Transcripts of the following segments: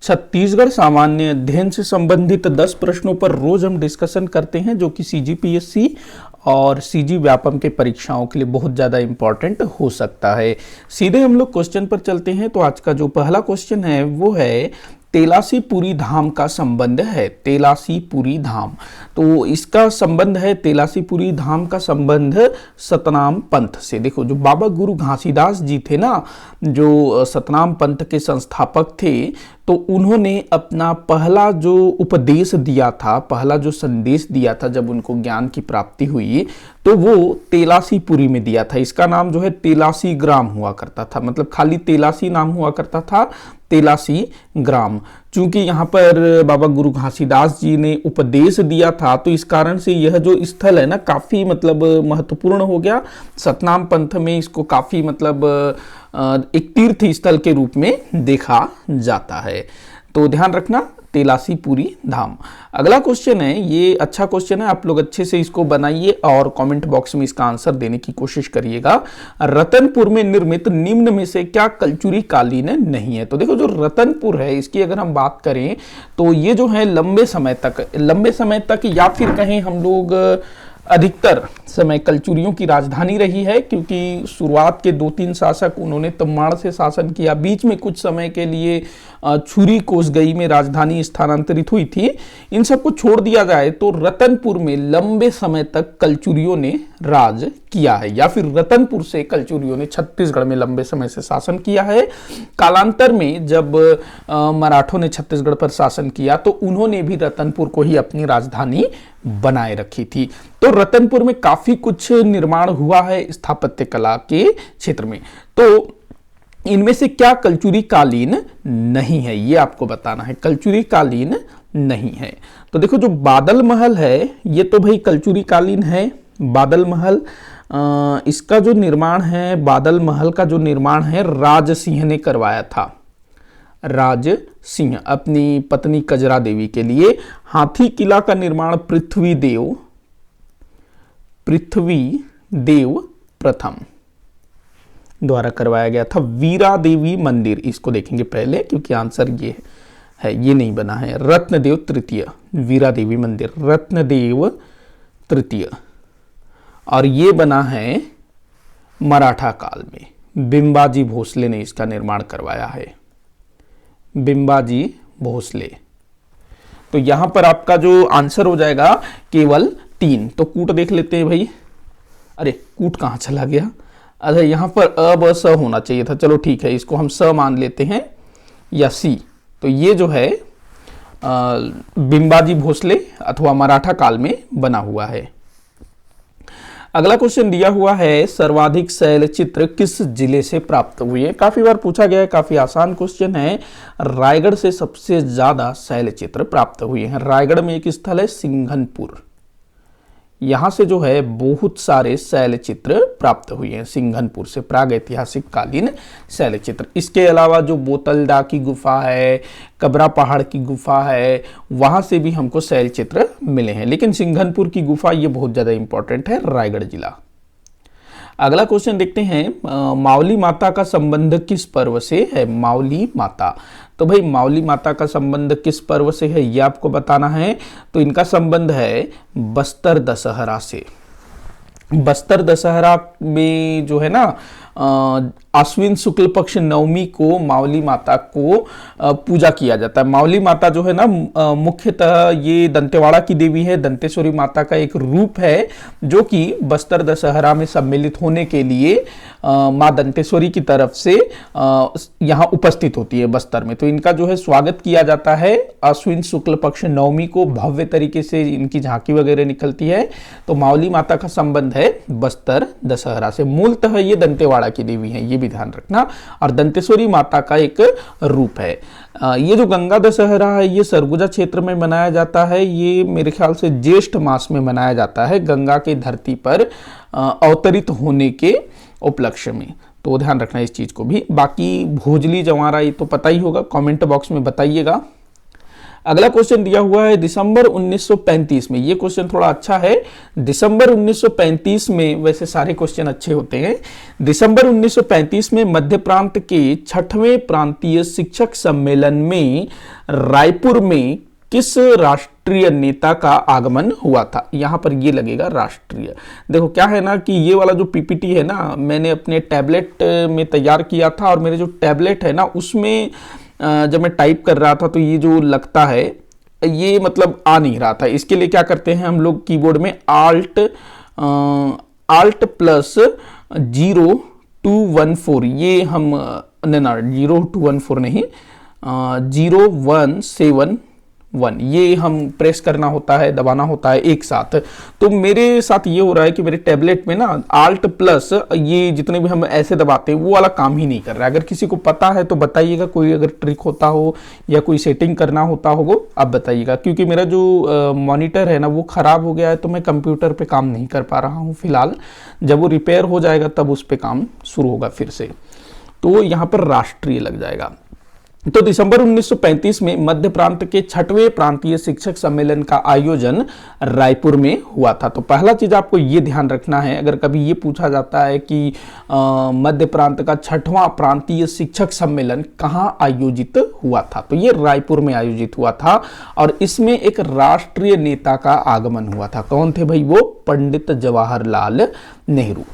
छत्तीसगढ़ सामान्य अध्ययन से संबंधित 10 प्रश्नों पर रोज हम डिस्कशन करते हैं, जो कि सीजीपीएससी और सीजी व्यापम के परीक्षाओं के लिए बहुत ज़्यादा इंपॉर्टेंट हो सकता है। सीधे हम लोग क्वेश्चन पर चलते हैं। तो आज का जो पहला क्वेश्चन है वो है तेलासीपुरी धाम का संबंध है। तेलासीपुरी धाम, तो इसका संबंध है, तेलासीपुरी धाम का संबंध सतनाम पंथ से। देखो, जो बाबा गुरु घासीदास जी थे ना, जो सतनाम पंथ के संस्थापक थे, तो उन्होंने अपना पहला जो उपदेश दिया था, पहला जो संदेश दिया था जब उनको ज्ञान की प्राप्ति हुई, तो वो तेलासीपुरी में दिया था। इसका नाम जो है तेलासी ग्राम हुआ करता था, मतलब खाली तेलासी नाम हुआ करता था, तेलासी ग्राम। चूंकि यहाँ पर बाबा गुरु घासीदास जी ने उपदेश दिया था, तो इस कारण से यह जो स्थल है ना, काफी मतलब महत्वपूर्ण हो गया। सतनाम पंथ में इसको काफी मतलब एक तीर्थ स्थल के रूप में देखा जाता है। तो ध्यान रखना, तेलासीपुरी धाम। अगला क्वेश्चन है, ये अच्छा क्वेश्चन है, आप लोग अच्छे से इसको बनाइए और कमेंट बॉक्स में इसका आंसर देने की कोशिश करिएगा। रतनपुर में निर्मित निम्न में से क्या कलचुरी कालीन नहीं है? तो देखो, जो रतनपुर है, इसकी अगर हम बात करें तो ये जो है लंबे समय तक या फिर कहें हम लोग अधिकतर समय कलचुरियों की राजधानी रही है, क्योंकि शुरुआत के 2-3 शासक उन्होंने तमाड़ से शासन किया। बीच में कुछ समय के लिए छुरी कोसगई में राजधानी स्थानांतरित हुई थी। इन सबको छोड़ दिया जाए तो रतनपुर में लंबे समय तक कलचुरियों ने राज किया है, या फिर रतनपुर से कलचुरियों ने छत्तीसगढ़ में लंबे समय से शासन किया है। कालांतर में जब मराठों ने छत्तीसगढ़ पर शासन किया, तो उन्होंने भी रतनपुर को ही अपनी राजधानी बनाए रखी थी। तो रतनपुर में काफी कुछ निर्माण हुआ है स्थापत्य कला के क्षेत्र में। तो इनमें से क्या कलचुरी कालीन नहीं है, ये आपको बताना है। कलचुरी कालीन नहीं है। तो देखो, जो बादल महल है, ये तो भाई कलचुरी कालीन है। बादल महल, इसका जो निर्माण है, बादल महल का जो निर्माण है, राज सिंह ने करवाया था। राज सिंह अपनी पत्नी कजरा देवी के लिए। हाथी किला का निर्माण पृथ्वी देव प्रथम द्वारा करवाया गया था। वीरा देवी मंदिर, इसको देखेंगे पहले क्योंकि आंसर ये है, ये नहीं बना है। रत्नदेव तृतीय, वीरा देवी मंदिर रत्नदेव तृतीय, और ये बना है मराठा काल में। बिंबाजी भोसले ने इसका निर्माण करवाया है, बिंबाजी भोसले। तो यहां पर आपका जो आंसर हो जाएगा केवल 3। तो कूट देख लेते हैं भाई। अरे कूट कहां चला गया? अच्छा, यहां पर अ ब स होना चाहिए था। चलो ठीक है, इसको हम स मान लेते हैं, या सी। तो ये जो है बिंबाजी भोसले अथवा मराठा काल में बना हुआ है। अगला क्वेश्चन दिया हुआ है, सर्वाधिक शैल चित्र किस जिले से प्राप्त हुए? काफी बार पूछा गया है, काफी आसान क्वेश्चन है। रायगढ़ से सबसे ज्यादा शैल चित्र प्राप्त हुए हैं। रायगढ़ में एक स्थल है सिंघनपुर, यहां से जो है बहुत सारे शैल चित्र प्राप्त हुए हैं। सिंघनपुर से प्राग ऐतिहासिक कालीन शैल चित्र। इसके अलावा जो बोतलडा की गुफा है, कबरा पहाड़ की गुफा है, वहां से भी हमको शैल चित्र मिले हैं। लेकिन सिंघनपुर की गुफा ये बहुत ज्यादा इंपॉर्टेंट है, रायगढ़ जिला। अगला क्वेश्चन देखते हैं, मावली माता का संबंध किस पर्व से है? मावली माता, तो भाई मावली माता का संबंध किस पर्व से है, ये आपको बताना है। तो इनका संबंध है बस्तर दशहरा से। बस्तर दशहरा में जो है ना, आश्विन शुक्ल पक्ष नवमी को मावली माता को पूजा किया जाता है। मावली माता जो है ना, मुख्यतः ये दंतेवाड़ा की देवी है, दंतेश्वरी माता का एक रूप है, जो कि बस्तर दशहरा में सम्मिलित होने के लिए माँ दंतेश्वरी की तरफ से यहाँ उपस्थित होती है बस्तर में। तो इनका जो है स्वागत किया जाता है आश्विन शुक्ल पक्ष नवमी को, भव्य तरीके से इनकी झांकी वगैरह निकलती है। तो मावली माता का संबंध है बस्तर दशहरा से। मूलतः ये दंतेवाड़ा की देवी है, ये भी ध्यान रखना, और दंतेश्वरी माता का एक रूप है। ये जो गंगा दशहरा है, ये सरगुजा क्षेत्र में मनाया जाता है। ये मेरे ख्याल से ज्येष्ठ मास में मनाया जाता है, गंगा के धरती पर अवतरित होने के उपलक्ष्य में। तो ध्यान रखना इस चीज को भी। बाकी भोजली जवारा ये तो पता ही होगा, कमेंट बॉक्स में बताइएगा। अगला क्वेश्चन दिया हुआ है दिसंबर 1935 में, ये क्वेश्चन थोड़ा अच्छा है। दिसंबर 1935 में, वैसे सारे क्वेश्चन अच्छे होते हैं, दिसंबर 1935 में मध्य प्रांत के 6वें प्रांतीय शिक्षक सम्मेलन में रायपुर में किस राष्ट्रीय नेता का आगमन हुआ था? यहां पर ये लगेगा राष्ट्रीय। देखो क्या है ना कि ये वाला जो पीपीटी है ना, मैंने अपने टैबलेट में तैयार किया था, और मेरे जो टैबलेट है ना उसमें जब मैं टाइप कर रहा था तो ये जो लगता है ये मतलब आ नहीं रहा था। इसके लिए क्या करते हैं हम लोग, कीबोर्ड में आल्ट प्लस 0214, ये हम ना 0214 नहीं, 0171, ये हम प्रेस करना होता है, दबाना होता है एक साथ। तो मेरे साथ ये हो रहा है कि मेरे टैबलेट में ना आल्ट प्लस ये जितने भी हम ऐसे दबाते हैं वो वाला काम ही नहीं कर रहा है। अगर किसी को पता है तो बताइएगा, कोई अगर ट्रिक होता हो या कोई सेटिंग करना होता होगा आप बताइएगा, क्योंकि मेरा जो मॉनिटर है ना वो ख़राब हो गया है, तो मैं कंप्यूटर पर काम नहीं कर पा रहा हूँ फिलहाल। जब वो रिपेयर हो जाएगा तब उस पर काम शुरू होगा फिर से। तो यहाँ पर राष्ट्रीय लग जाएगा। तो दिसंबर 1935 में मध्य प्रांत के 6वें प्रांतीय शिक्षक सम्मेलन का आयोजन रायपुर में हुआ था। तो पहला चीज आपको ये ध्यान रखना है, अगर कभी ये पूछा जाता है कि मध्य प्रांत का 6वां प्रांतीय शिक्षक सम्मेलन कहाँ आयोजित हुआ था, तो ये रायपुर में आयोजित हुआ था, और इसमें एक राष्ट्रीय नेता का आगमन हुआ था। कौन थे भाई? वो पंडित जवाहरलाल नेहरू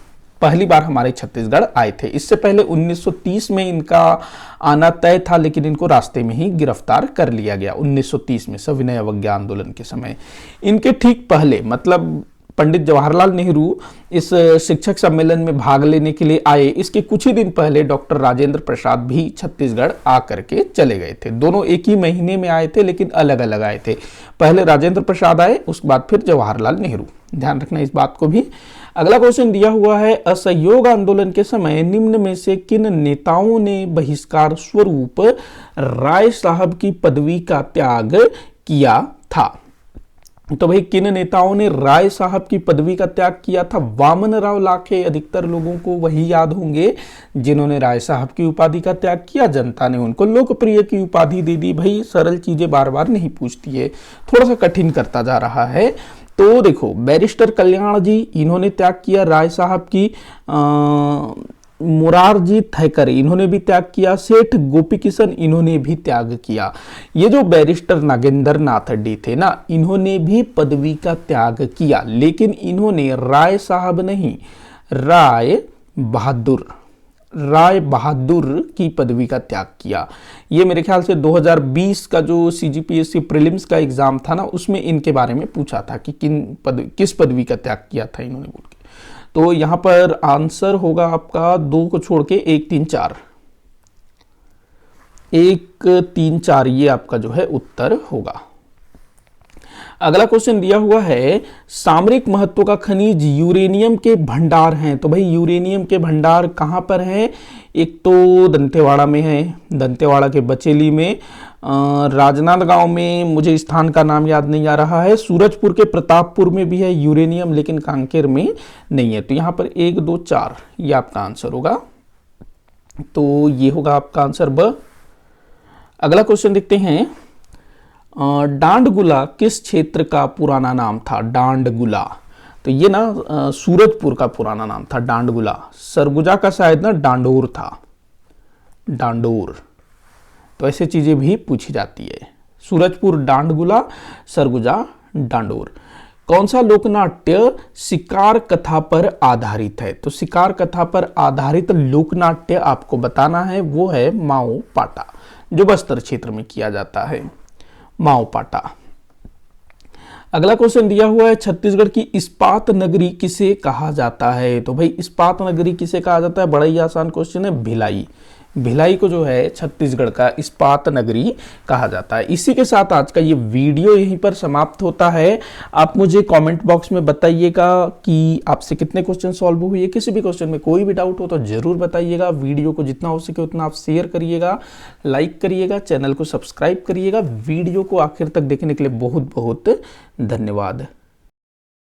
पहली बार हमारे छत्तीसगढ़ आए थे। इससे पहले 1930 में इनका आना तय था, लेकिन इनको रास्ते में ही गिरफ्तार कर लिया गया 1930 में सविनय अवज्ञा आंदोलन के समय। इनके ठीक पहले मतलब पंडित जवाहरलाल नेहरू इस शिक्षक सम्मेलन में भाग लेने के लिए आए, इसके कुछ ही दिन पहले डॉक्टर राजेंद्र प्रसाद भी छत्तीसगढ़ आकर के चले गए थे। दोनों एक ही महीने में आए थे, लेकिन अलग अलग आए थे। पहले राजेंद्र प्रसाद आए, उसके बाद फिर जवाहरलाल नेहरू। ध्यान रखना इस बात को भी। अगला क्वेश्चन दिया हुआ है, असहयोग आंदोलन के समय निम्न में से किन नेताओं ने बहिष्कार स्वरूप राय साहब की पदवी का त्याग किया था? तो भाई किन नेताओं ने राय साहब की पदवी का त्याग किया था? वामन राव लाखे, अधिकतर लोगों को वही याद होंगे जिन्होंने राय साहब की उपाधि का त्याग किया। जनता ने उनको लोकप्रिय की उपाधि दे दी। भाई सरल चीजें बार बार नहीं पूछती है, थोड़ा सा कठिन करता जा रहा है। तो देखो बैरिस्टर कल्याण जी, इन्होंने त्याग किया राय साहब की। मुरारजी थैकर, इन्होंने भी त्याग किया। सेठ गोपी किशन, इन्होंने भी त्याग किया। ये जो बैरिस्टर नागेंद्र नाथ डी थे ना, इन्होंने भी पदवी का त्याग किया, लेकिन इन्होंने राय साहब नहीं, राय बहादुर की पदवी का त्याग किया। ये मेरे ख्याल से 2020 का जो सीजीपीएससी प्रीलिम्स का एग्जाम था ना, उसमें इनके बारे में पूछा था कि किस पदवी का त्याग किया था इन्होंने बोल के। तो यहां पर आंसर होगा आपका 2 को छोड़ के 1 3 4, 1 3 4 ये आपका जो है उत्तर होगा। अगला क्वेश्चन दिया हुआ है, सामरिक महत्व का खनिज यूरेनियम के भंडार हैं। तो भाई यूरेनियम के भंडार कहां पर हैं? एक तो दंतेवाड़ा में है, दंतेवाड़ा के बचेली में, राजनांदगांव में, मुझे स्थान का नाम याद नहीं आ रहा है, सूरजपुर के प्रतापपुर में भी है यूरेनियम, लेकिन कांकेर में नहीं है। तो यहां पर 1 2 4 ये आपका आंसर होगा। तो ये होगा आपका आंसर ब। अगला क्वेश्चन देखते हैं, डांडगुला किस क्षेत्र का पुराना नाम था? डांडगुला, तो ये ना सूरजपुर का पुराना नाम था डांडगुला। सरगुजा का शायद ना डांडोर था, डांडोर। तो ऐसे चीजें भी पूछी जाती है। सूरजपुर डांडगुला, सरगुजा डांडोर। कौन सा लोकनाट्य शिकार कथा पर आधारित है? तो शिकार कथा पर आधारित लोकनाट्य आपको बताना है, वो है माओ पाटा, जो बस्तर क्षेत्र में किया जाता है, माओ पाटा। अगला क्वेश्चन दिया हुआ है, छत्तीसगढ़ की इस्पात नगरी किसे कहा जाता है? तो भाई इस्पात नगरी किसे कहा जाता है? बड़ा ही आसान क्वेश्चन है, भिलाई। भिलाई को जो है छत्तीसगढ़ का इस्पात नगरी कहा जाता है। इसी के साथ आज का ये वीडियो यहीं पर समाप्त होता है। आप मुझे कमेंट बॉक्स में बताइएगा कि आपसे कितने क्वेश्चन सॉल्व हुए। किसी भी क्वेश्चन में कोई भी डाउट हो तो जरूर बताइएगा। वीडियो को जितना हो सके उतना आप शेयर करिएगा, लाइक करिएगा, चैनल को सब्सक्राइब करिएगा। वीडियो को आखिर तक देखने के लिए बहुत बहुत धन्यवाद।